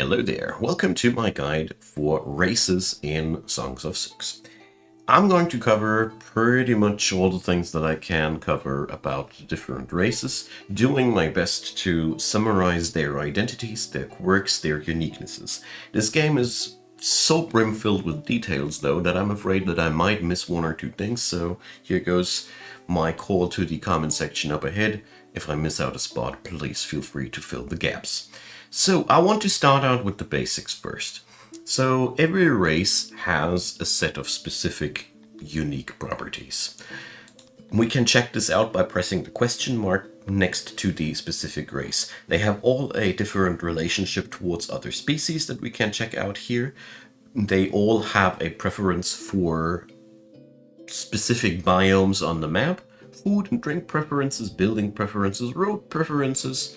Hello there, welcome to my guide for races in Songs of Syx. I'm going to cover pretty much all the things that I can cover about the different races, doing my best to summarize their identities, their quirks, their uniquenesses. This game is so brim-filled with details though that I'm afraid that I might miss one or two things, so here goes my call to the comment section up ahead. If I miss out a spot, please feel free to fill the gaps. So I want to start out with the basics first. So every race has a set of specific unique properties. We can check this out by pressing the question mark next to the specific race. They have all a different relationship towards other species that we can check out here. They all have a preference for specific biomes on the map, food and drink preferences, building preferences, road preferences,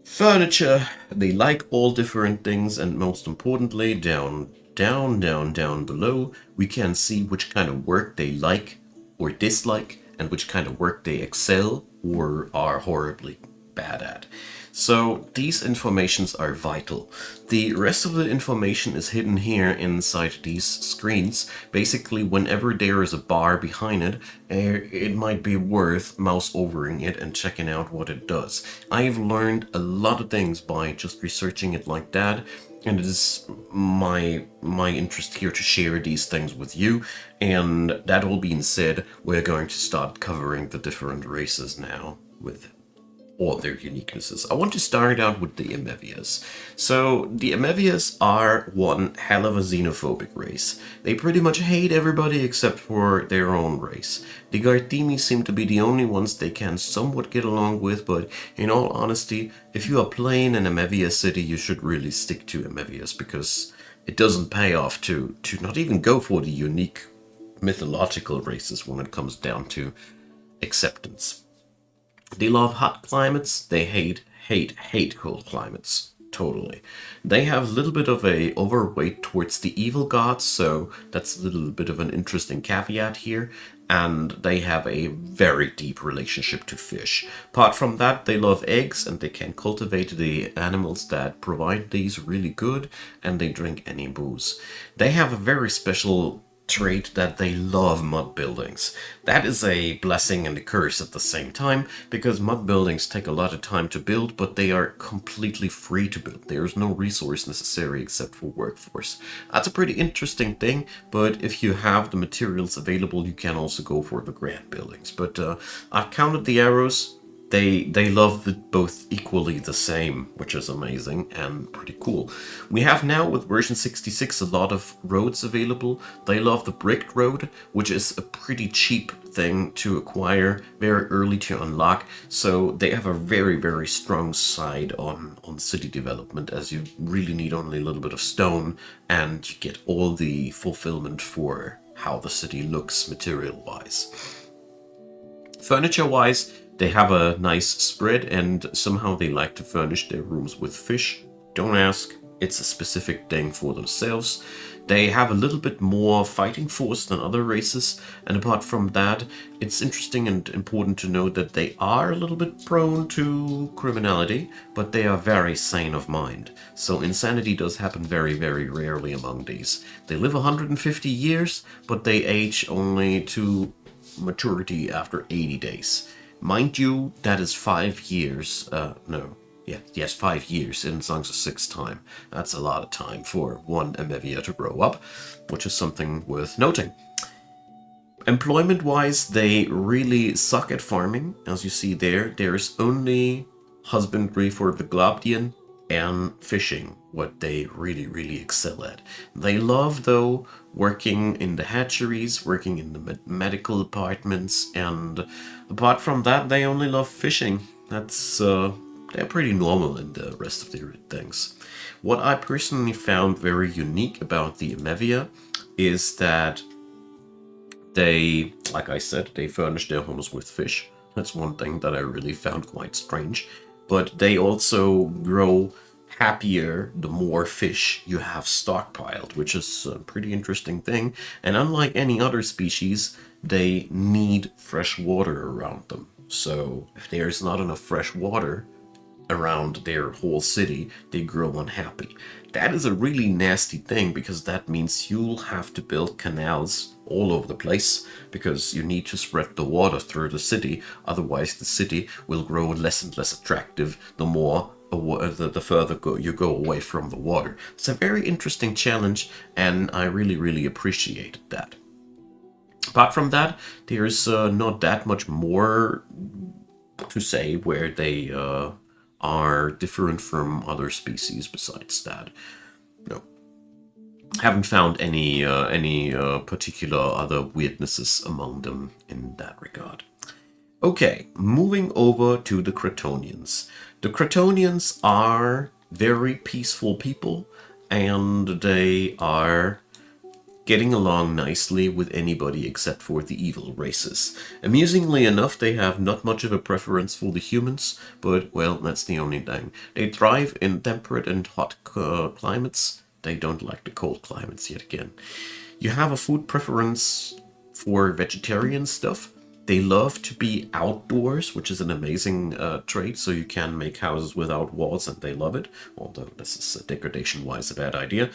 furniture. They like all different things, and most importantly, down below, we can see which kind of work they like or dislike, and which kind of work they excel or are horribly bad at. So these informations are vital. The rest of the information is hidden here inside these screens. Basically, whenever there is a bar behind it, it might be worth mouse overing it and checking out what it does. I've learned a lot of things by just researching it like that, and it is my interest here to share these things with you. And that all being said, we're going to start covering the different races now with all their uniquenesses. I want to start out with the Amavias. So the Amavias are one hell of a xenophobic race. They pretty much hate everybody except for their own race. The Garemi seem to be the only ones they can somewhat get along with, but in all honesty, if you are playing an Amavia city, you should really stick to Amavias, because it doesn't pay off to not even go for the unique mythological races when it comes down to acceptance. They love hot climates. They hate cold climates. Totally. They have a little bit of a overweight towards the evil gods, so that's a little bit of an interesting caveat here. And they have a very deep relationship to fish. Apart from that, they love eggs, and they can cultivate the animals that provide these really good, and they drink any booze. They have a very special trait that they love mud buildings. That is a blessing and a curse at the same time, because mud buildings take a lot of time to build, but they are completely free to build. There is no resource necessary except for workforce. That's a pretty interesting thing, but if you have the materials available, you can also go for the grand buildings. But I've counted the arrows. They love both equally the same, which is amazing and pretty cool. We have now with version 66 a lot of roads available. They love the bricked road, which is a pretty cheap thing to acquire, very early to unlock. So they have a very strong side on city development, as you really need only a little bit of stone and you get all the fulfillment for how the city looks material-wise. Furniture-wise, they have a nice spread, and somehow they like to furnish their rooms with fish. Don't ask, it's a specific thing for themselves. They have a little bit more fighting force than other races, and apart from that, it's interesting and important to note that they are a little bit prone to criminality, but they are very sane of mind. So insanity does happen very rarely among these. They live 150 years, but they age only to maturity after 80 days. Mind you, that is 5 years, yes, 5 years in Songs of Syx time. That's a lot of time for one Amavia to grow up, which is something worth noting. Employment-wise, they really suck at farming. As you see there, there's only husbandry for the Globdian and fishing, what they really excel at. They love, though, working in the hatcheries, working in the medical departments, and apart from that, they only love fishing. That's, they're pretty normal in the rest of their things. What I personally found very unique about the Amavia is that they, like I said, they furnish their homes with fish. That's one thing that I really found quite strange. But they also grow happier the more fish you have stockpiled, which is a pretty interesting thing. And unlike any other species, they need fresh water around them. So if there's not enough fresh water, around their whole city, they grow unhappy. That is a really nasty thing because that means you'll have to build canals all over the place because you need to spread the water through the city. Otherwise, the city will grow less and less attractive the more the further you go away from the water. It's a very interesting challenge, and I really, really appreciated that. Apart from that, there's not that much more to say where they are different from other species besides that. No, haven't found any particular other weirdnesses among them in that regard. Okay, moving over to the Ketonians. The Ketonians are very peaceful people, and they are getting along nicely with anybody except for the evil races. Amusingly enough, they have not much of a preference for the humans, but, well, that's the only thing. They thrive in temperate and hot climates. They don't like the cold climates yet again. You have a food preference for vegetarian stuff. They love to be outdoors, which is an amazing trait, so you can make houses without walls, and they love it, although this is degradation-wise a bad idea.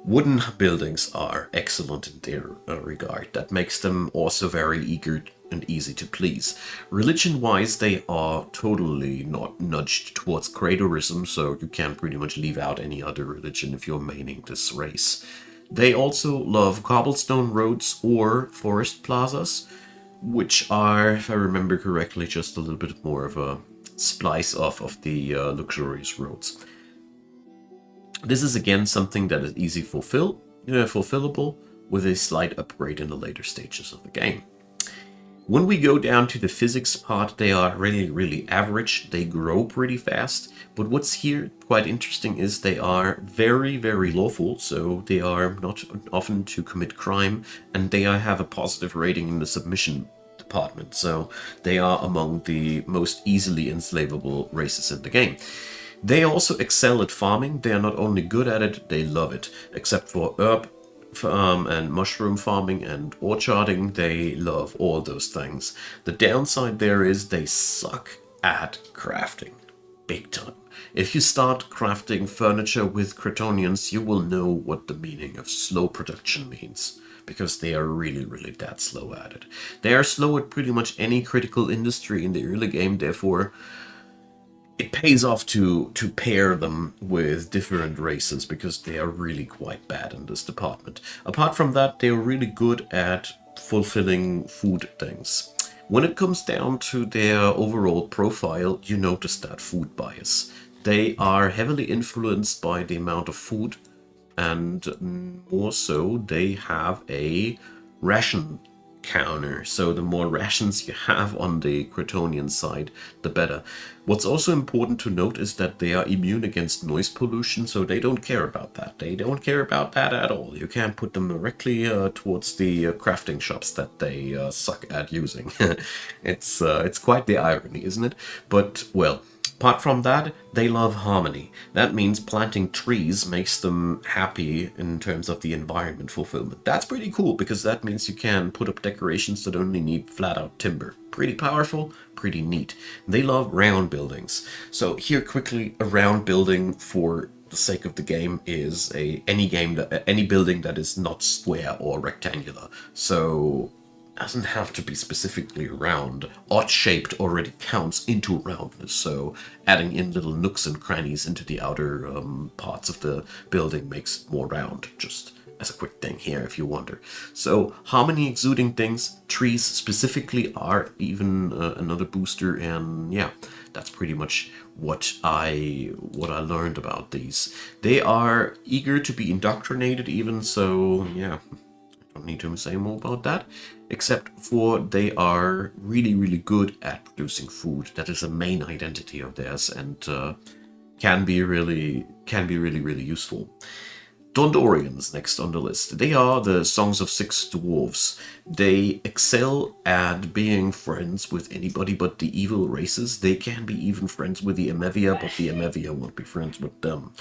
Wooden buildings are excellent in their regard. That makes them also very eager and easy to please. Religion-wise, they are totally not nudged towards craterism, so you can pretty much leave out any other religion if you're maining this race. They also love cobblestone roads or forest plazas, which are, if I remember correctly, just a little bit more of a splice off of the luxurious roads. This is again something that is easy fulfillable with a slight upgrade in the later stages of the game. When we go down to the physics part, they are really, really average. They grow pretty fast, but what's here quite interesting is they are very, very lawful, so they are not often to commit crime, and they have a positive rating in the submission department, so they are among the most easily enslavable races in the game. They also excel at farming. They are not only good at it, they love it. Except for herb and mushroom farming and orcharding, they love all those things. The downside there is they suck at crafting. Big time. If you start crafting furniture with Ketonians, you will know what the meaning of slow production means, because they are really, really that slow at it. They are slow at pretty much any critical industry in the early game, therefore it pays off to pair them with different races because they are really quite bad in this department. Apart from that, they're really good at fulfilling food things. When it comes down to their overall profile, you notice that food bias. They are heavily influenced by the amount of food, and more so, they have a ration counter. So the more rations you have on the Ketonian side, the better. What's also important to note is that they are immune against noise pollution, so they don't care about that. They don't care about that at all. You can't put them directly towards the crafting shops that they suck at using. It's quite the irony, isn't it? But, well, apart from that, they love harmony. That means planting trees makes them happy in terms of the environment fulfillment. That's pretty cool, because that means you can put up decorations that only need flat-out timber. Pretty powerful, pretty neat. They love round buildings. So here quickly, a round building for the sake of the game is any building that is not square or rectangular. So doesn't have to be specifically round. Odd-shaped already counts into roundness, so adding in little nooks and crannies into the outer parts of the building makes more round, just as a quick thing here if you wonder. So harmony exuding things, trees specifically are even another booster, and yeah, that's pretty much what I learned about these. They are eager to be indoctrinated even, so yeah, don't need to say more about that, except for they are really, really good at producing food. That is a main identity of theirs, and can be really, really useful. Dondorians next on the list. They are the Songs of Six dwarves. They excel at being friends with anybody but the evil races. They can be even friends with the Amavia, but the Amavia won't be friends with them.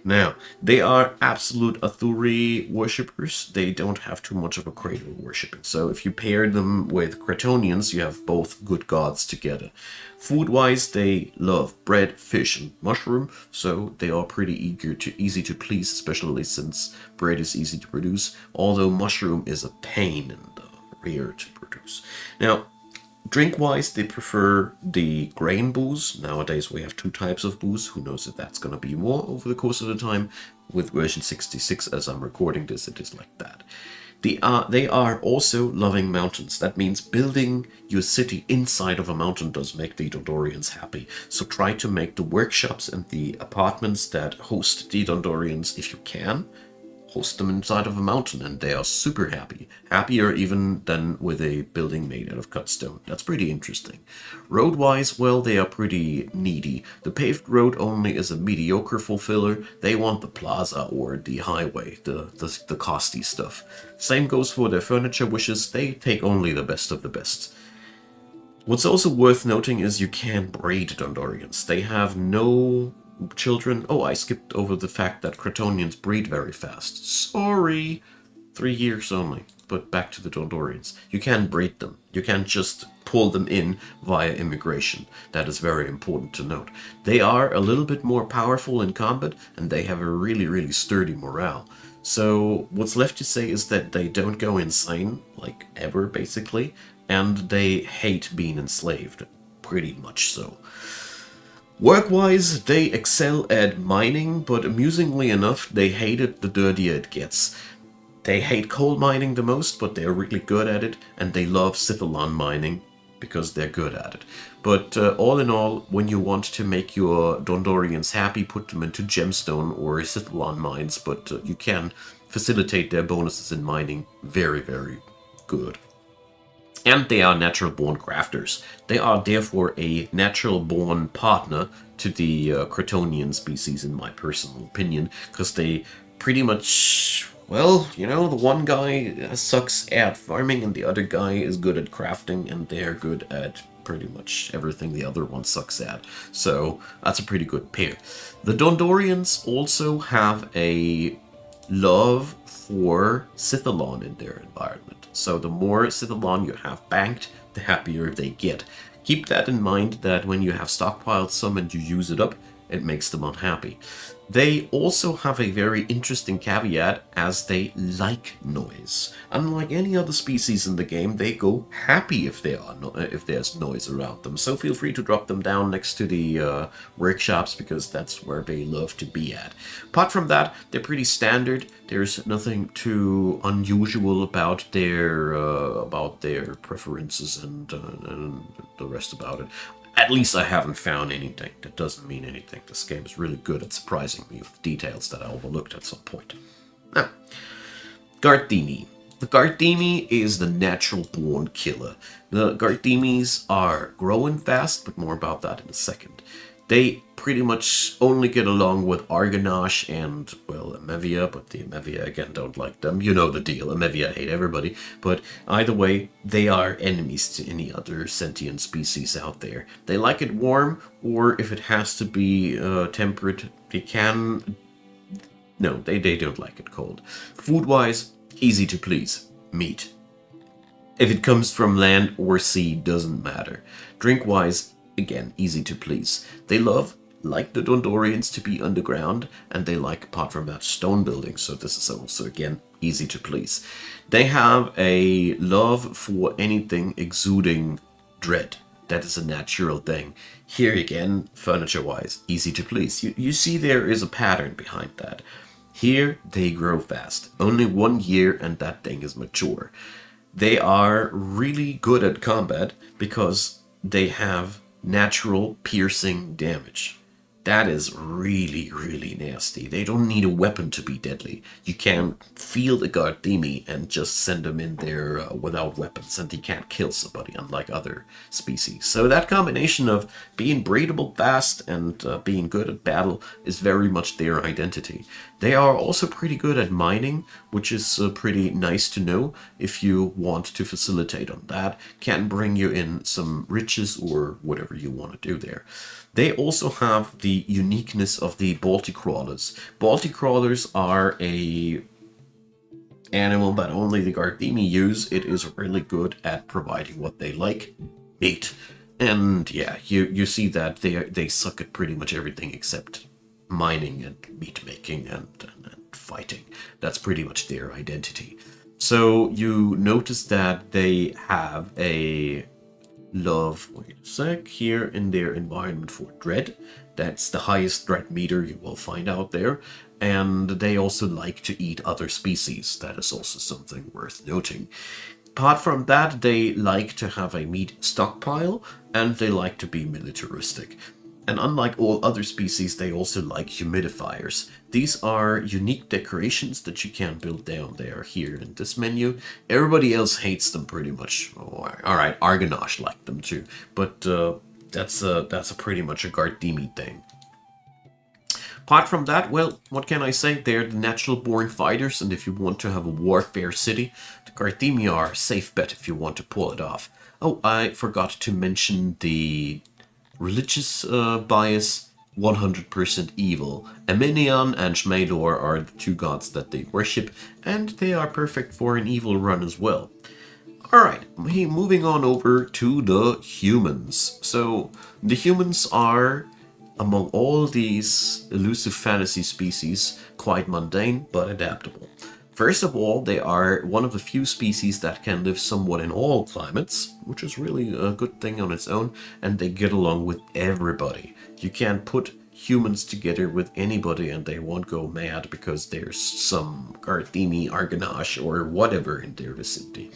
Now, they are absolute Athuri worshippers. They don't have too much of a cradle worshipping. So if you pair them with Ketonians, you have both good gods together. Food-wise, they love bread, fish, and mushroom, so they are pretty easy to please, especially since bread is easy to produce, although mushroom is a pain and rare to produce. Now, drink-wise, they prefer the grain booze. Nowadays we have two types of booze. Who knows if that's going to be more over the course of the time. With version 66, as I'm recording this, it is like that. They are also loving mountains. That means building your city inside of a mountain does make the Dondorians happy. So try to make the workshops and the apartments that host the Dondorians, if you can, host them inside of a mountain, and they are super happy. Happier even than with a building made out of cut stone. That's pretty interesting. Road-wise, well, they are pretty needy. The paved road only is a mediocre fulfiller. They want the plaza or the highway, the costly stuff. Same goes for their furniture wishes. They take only the best of the best. What's also worth noting is you can breed Dondorians. They have no children. Oh, I skipped over the fact that Ketonians breed very fast. Sorry. 3 years only. But back to the Dondorians. You can breed them. You can't just pull them in via immigration. That is very important to note. They are a little bit more powerful in combat, and they have a really, really sturdy morale. So what's left to say is that they don't go insane, like ever, basically, and they hate being enslaved. Pretty much so. Work-wise, they excel at mining, but amusingly enough, they hate it the dirtier it gets. They hate coal mining the most, but they're really good at it, and they love Sithalon mining, because they're good at it. But all in all, when you want to make your Dondorians happy, put them into gemstone or Sithalon mines, but you can facilitate their bonuses in mining very, very good. And they are natural-born crafters. They are therefore a natural-born partner to the Ketonian species, in my personal opinion, because they pretty much, well, you know, the one guy sucks at farming and the other guy is good at crafting, and they're good at pretty much everything the other one sucks at. So that's a pretty good pair. The Dondorians also have a love for Sithalon in their environment. So the more Sithalon you have banked, the happier they get. Keep that in mind, that when you have stockpiled some and you use it up, it makes them unhappy. They also have a very interesting caveat, as they like noise. Unlike any other species in the game, they go happy if there's noise around them. So feel free to drop them down next to the workshops, because that's where they love to be at. Apart from that, they're pretty standard. There's nothing too unusual about their preferences and the rest about it. At least I haven't found anything. That doesn't mean anything. This game is really good at surprising me with details that I overlooked at some point. Now, Garemi. The Garemi is the natural-born killer. The Gardemis are growing fast, but more about that in a second. They pretty much only get along with Argonash and, well, Amavia, but the Amavia, again, don't like them. You know the deal. Amavia hate everybody. But either way, they are enemies to any other sentient species out there. They like it warm, or if it has to be temperate, they can... No, they don't like it cold. Food-wise, easy to please. Meat. If it comes from land or sea, doesn't matter. Drink-wise, again, easy to please. They love, like the Dondorians, to be underground, and they like, apart from that, stone buildings, so this is also, again, easy to please. They have a love for anything exuding dread. That is a natural thing. Here again, furniture-wise, easy to please. You see there is a pattern behind that. Here, they grow fast. Only 1 year and that thing is mature. They are really good at combat because they have natural piercing damage. That is really, really nasty. They don't need a weapon to be deadly. You can feel the Gardemi and just send them in there without weapons, and they can't kill somebody, unlike other species. So that combination of being breedable fast and being good at battle is very much their identity. They are also pretty good at mining, which is pretty nice to know if you want to facilitate on that. Can bring you in some riches or whatever you want to do there. They also have the uniqueness of the Baltic crawlers. Baltic crawlers are a animal that only the Gardemi use. It is really good at providing what they like, meat. And yeah, you see that they suck at pretty much everything except mining and meat making and fighting. That's pretty much their identity. So you notice that they have a love, wait a sec, here in their environment for dread. That's the highest dread meter you will find out there. And they also like to eat other species. That is also something worth noting. Apart from that, they like to have a meat stockpile, and they like to be militaristic. And unlike all other species, they also like humidifiers. These are unique decorations that you can build down there here in this menu. Everybody else hates them pretty much. Oh, alright, Argonash liked them too. But that's a pretty much a Gardemi thing. Apart from that, well, what can I say? They're the natural born fighters, and if you want to have a warfare city, the Gardemi are a safe bet if you want to pull it off. Oh, I forgot to mention the religious bias, 100% evil. Eminian and Shmaelor are the two gods that they worship, and they are perfect for an evil run as well. Alright, moving on over to the humans. So, the humans are, among all these elusive fantasy species, quite mundane but adaptable. First of all, they are one of the few species that can live somewhat in all climates, which is really a good thing on its own, and they get along with everybody. You can put humans together with anybody and they won't go mad because there's some Gardemi, Argonash, or whatever in their vicinity.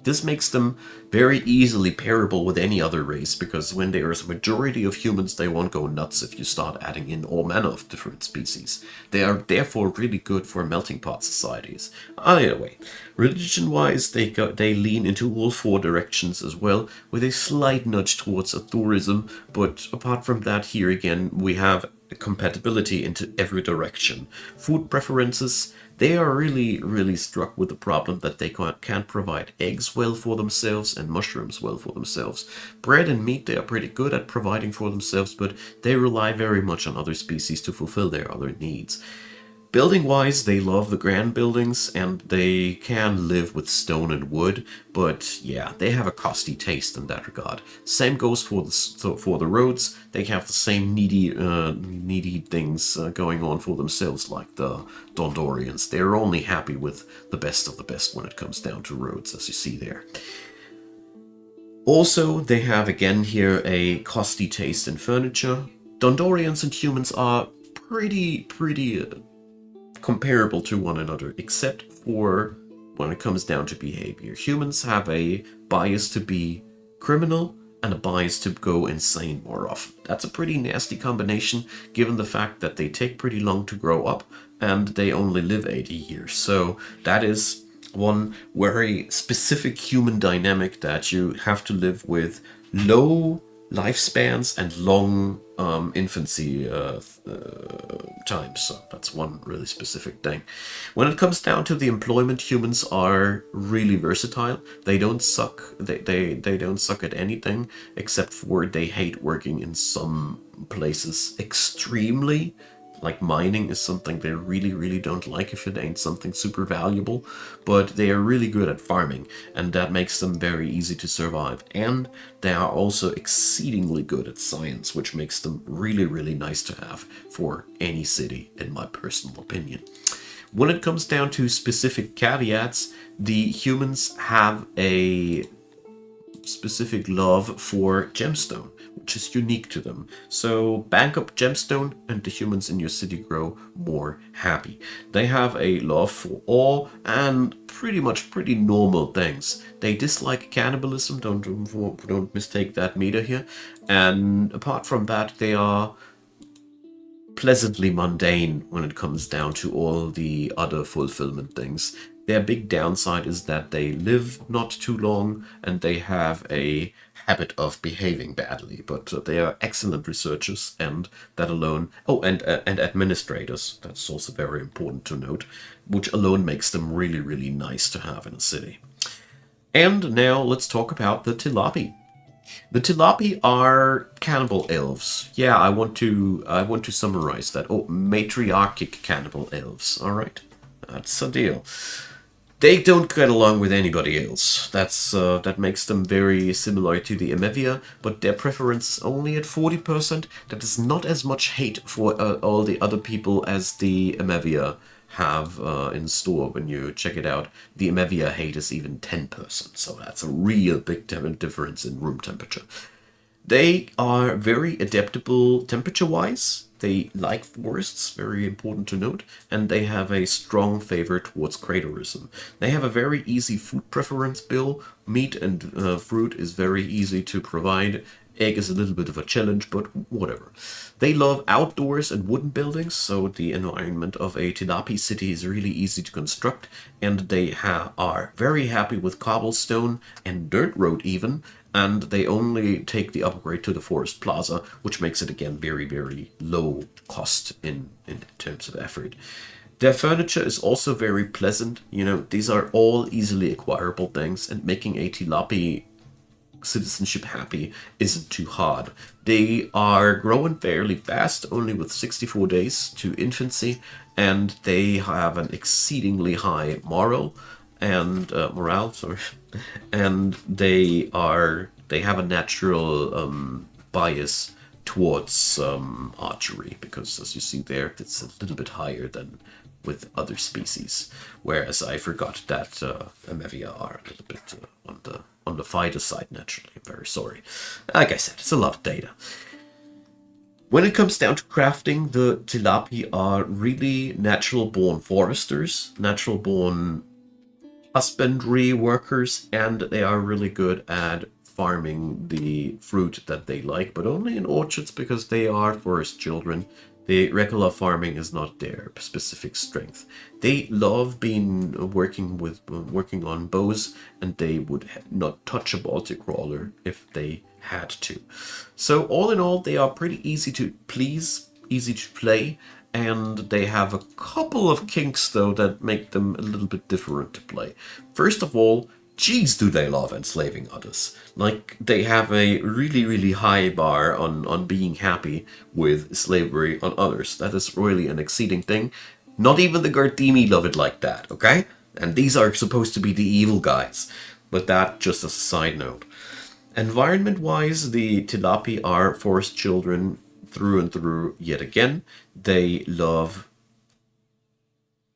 This makes them very easily pairable with any other race, because when there is a majority of humans, they won't go nuts if you start adding in all manner of different species. They are therefore really good for melting pot societies. Either way, religion-wise, they lean into all four directions as well, with a slight nudge towards authorism, but apart from that, here again, we have compatibility into every direction. Food preferences, they are really struck with the problem that they can't provide eggs well for themselves and mushrooms well for themselves. Bread and meat they are pretty good at providing for themselves, but they rely very much on other species to fulfill their other needs. Building-wise, they love the grand buildings, and they can live with stone and wood, but yeah, they have a costly taste in that regard. Same goes for the roads. They have the same needy things going on for themselves, like the Dondorians. They're only happy with the best of the best when it comes down to roads, as you see there. Also, they have again here a costly taste in furniture. Dondorians and humans are pretty comparable to one another, except for when it comes down to behavior. Humans have a bias to be criminal and a bias to go insane more often. That's a pretty nasty combination, given the fact that they take pretty long to grow up and they only live 80 years. So that is one very specific human dynamic that you have to live with. Low lifespans and long infancy times. So that's one really specific thing. When it comes down to the employment, humans are really versatile. They don't suck. They don't suck at anything except for they hate working in some places extremely. Like mining is something they really don't like if it ain't something super valuable, but they are really good at farming, and that makes them very easy to survive. And they are also exceedingly good at science, which makes them really nice to have for any city, in my personal opinion. When it comes down to specific caveats, the humans have a specific love for gemstone, which is unique to them. So bank up gemstone and the humans in your city grow more happy. They have a love for awe and pretty normal things. They dislike cannibalism, don't mistake that meter here. And apart from that, they are pleasantly mundane when it comes down to all the other fulfillment things. Their big downside is that they live not too long and they have a habit of behaving badly, but they are excellent researchers, and that alone, oh, and administrators, that's also very important to note, which alone makes them really, really nice to have in a city. And now let's talk about the Tilapi. The Tilapi are cannibal elves. Yeah, I want to summarize that. Oh, matriarchic cannibal elves. All right, that's a deal. They don't get along with anybody else. That makes them very similar to the Amavia, but their preference is only at 40%. That is not as much hate for all the other people as the Amavia have in store when you check it out. The Amavia hate is even 10%, so that's a real big difference in room temperature. They are very adaptable temperature-wise. They like forests, very important to note, and they have a strong favor towards craterism. They have a very easy food preference bill. Meat and fruit is very easy to provide. Egg is a little bit of a challenge, but whatever. They love outdoors and wooden buildings, so the environment of a Tilapi city is really easy to construct, and they are very happy with cobblestone and dirt road even, and they only take the upgrade to the Forest Plaza, which makes it again very, very low cost in terms of effort. Their furniture is also very pleasant. You know, these are all easily acquirable things, and making a Tilapi citizenship happy isn't too hard. They are growing fairly fast, only with 64 days to infancy, and they have an exceedingly high morale, sorry, and they have a natural bias towards archery, because as you see there, it's a little bit higher than with other species, whereas I forgot that Amavia are a little bit on the fighter side naturally. I'm very sorry. Like I said, it's a lot of data. When it comes down to crafting, the Tilapi are really natural-born foresters, natural-born husbandry workers, and they are really good at farming the fruit that they like, but only in orchards because they are forest children. The regular farming is not their specific strength. They love working on bows, and they would not touch a Baltic crawler if they had to. So all in all, they are pretty easy to please, easy to play, and they have a couple of kinks though that make them a little bit different to play. First of all, geez, do they love enslaving others. Like, they have a really, really high bar on being happy with slavery on others. That is really an exceeding thing. Not even the Garemi love it like that, okay? And these are supposed to be the evil guys. But that just as a side note. Environment-wise, the Tilapi are forest children through and through yet again. They love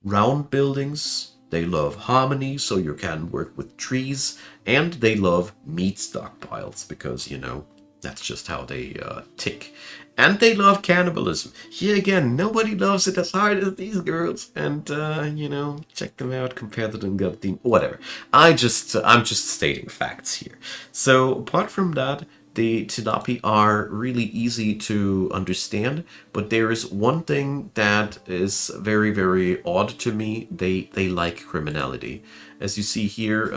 round buildings. They love harmony, so you can work with trees, and they love meat stockpiles, because, you know, that's just how they tick. And they love cannibalism. Here again, nobody loves it as hard as these girls, and, you know, check them out, compare them to the whatever. I'm just stating facts here. So, apart from that, the Tilapi are really easy to understand, but there is one thing that is very, very odd to me. They like criminality. As you see here,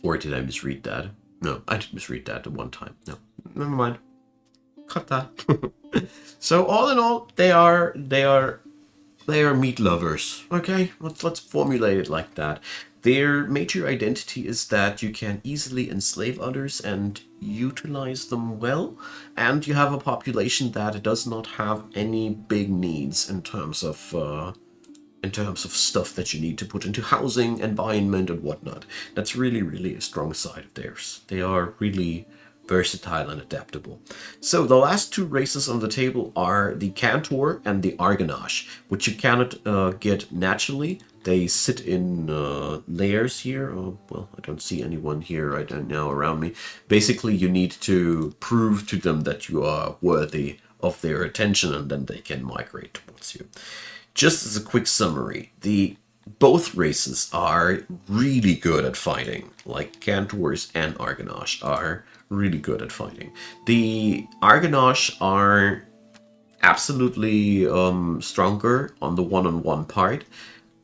or did I misread that? No, I did misread that at one time. No, never mind. Cut that. So all in all, they are meat lovers. Okay, let's formulate it like that. Their major identity is that you can easily enslave others and utilize them well, and you have a population that does not have any big needs in terms of stuff that you need to put into housing, environment, and whatnot. That's really, really a strong side of theirs. They are really versatile and adaptable. So the last two races on the table are the Cantor and the Argonash, which you cannot get naturally. They sit in layers here. Oh, well, I don't see anyone here right now around me. Basically, you need to prove to them that you are worthy of their attention, and then they can migrate towards you. Just as a quick summary, both races are really good at fighting. Like Cantors and Argonash are really good at fighting. The Argonash are absolutely stronger on the one-on-one part,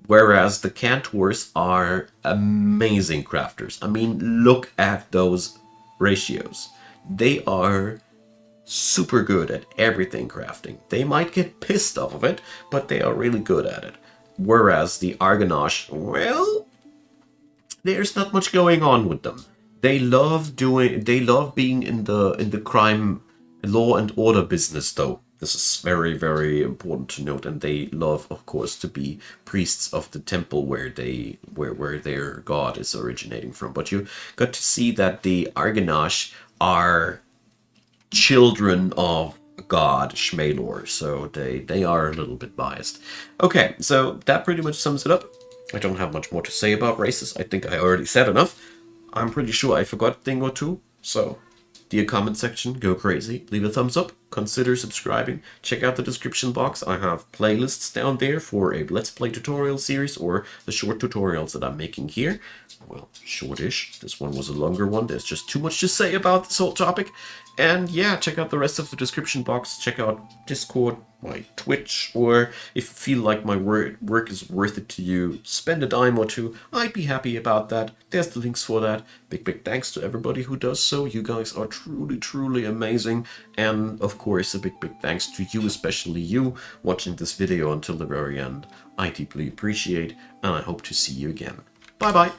whereas the Cantors are amazing crafters. I mean, look at those ratios. They are super good at everything crafting. They might get pissed off of it, but they are really good at it. Whereas the Argonash, well, there's not much going on with them. They love being in the crime law and order business though. This is very, very important to note, and they love, of course, to be priests of the temple where where their god is originating from. But you got to see that the Argonash are children of God Shmalor, so they are a little bit biased. Okay, so that pretty much sums it up. I don't have much more to say about races. I think I already said enough. I'm pretty sure I forgot a thing or two, so the comment section, go crazy, leave a thumbs up, consider subscribing, check out the description box. I have playlists down there for a Let's Play tutorial series or the short tutorials that I'm making here. Well, shortish. This one was a longer one. There's just too much to say about this whole topic. And yeah, check out the rest of the description box. Check out Discord, my Twitch, or if you feel like my work is worth it to you, spend a dime or two. I'd be happy about that. There's the links for that. Big thanks to everybody who does so. You guys are truly amazing. And of course, a big thanks to you, especially you, watching this video until the very end. I deeply appreciate, and I hope to see you again. Bye bye.